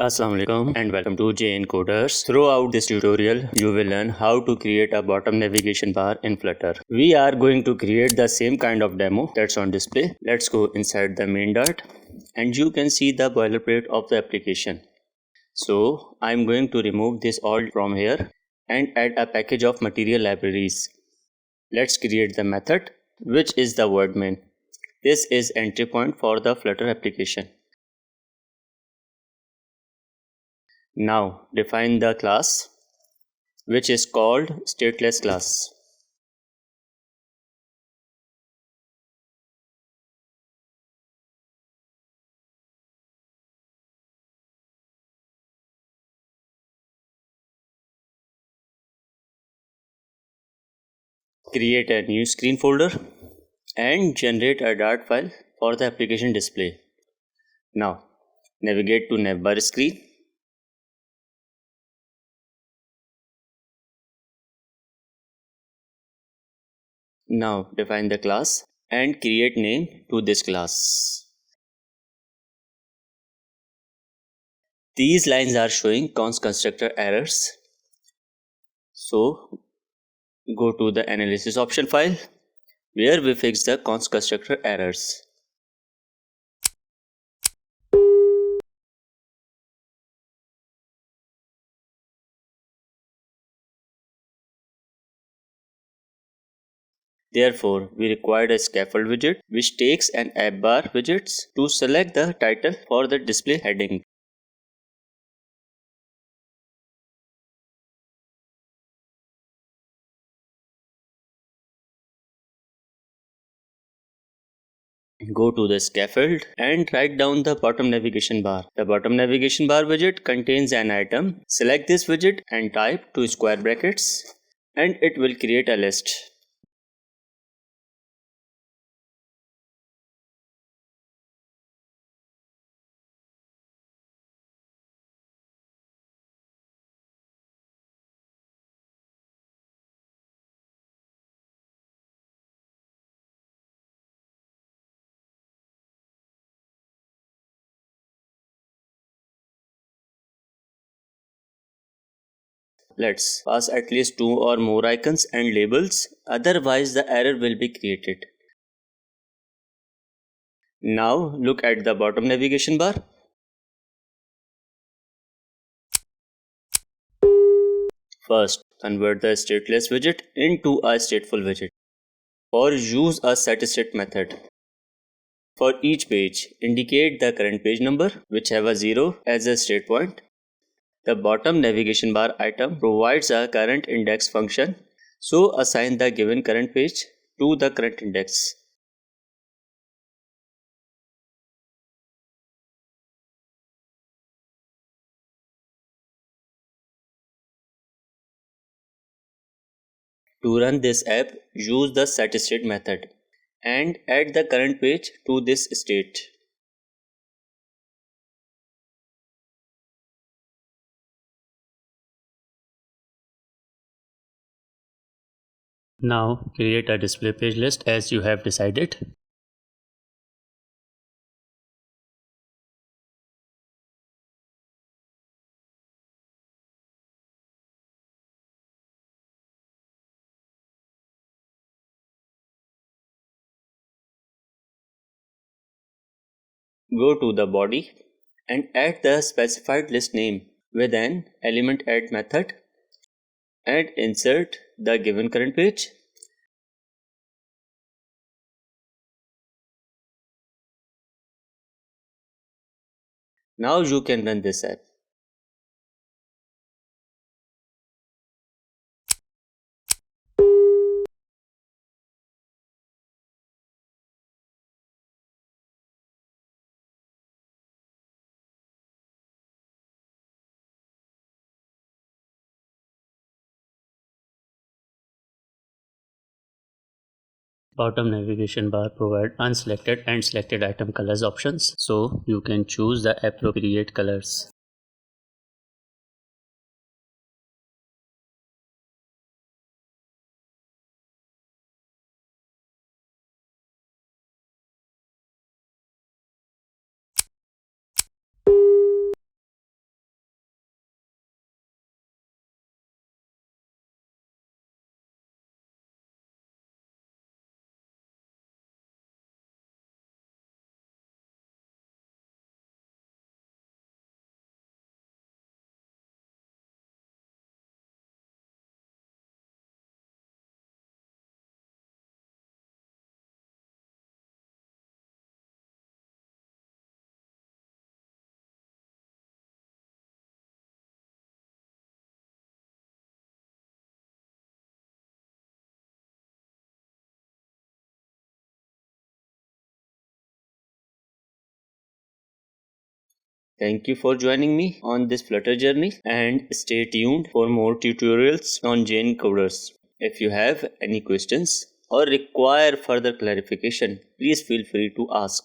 Assalamu alaikum and welcome to JN Coders. Throughout this tutorial, you will learn how to create a bottom navigation bar in Flutter. We are going to create the same kind of demo that's on display. Let's go inside the main dart and you can see the boilerplate of the application. So I'm going to remove this all from here and add a package of material libraries. Let's create the method, which is the word main. This is entry point for the Flutter application. Now define the class, which is called stateless class. Create a new screen folder and generate a Dart file for the application display. Now navigate to navbar screen. Now define the class and create name to this class. These lines are showing const constructor errors. So go to the analysis option file where we fix the const constructor errors. Therefore, we required a scaffold widget which takes an app bar widgets to select the title for the display heading. Go to the scaffold and write down the bottom navigation bar. The bottom navigation bar widget contains an item. Select this widget and type 2 square brackets and it will create a list. Let's pass at least 2 or more icons and labels, otherwise the error will be created. Now look at the bottom navigation bar. First, convert the stateless widget into a stateful widget or use a setState method. For each page, indicate the current page number, which have a 0 as a state point. The bottom navigation bar item provides a current index function, so assign the given current page to the current index. To run this app, use the setState method and add the current page to this state. Now create a display page list as you have decided. Go to the body and add the specified list name with an element add method and insert the given current page. Now you can run this app. Bottom navigation bar provide unselected and selected item colors options, so you can choose the appropriate colors. Thank you for joining me on this Flutter journey and stay tuned for more tutorials on Jane Coders. If you have any questions or require further clarification, please feel free to ask.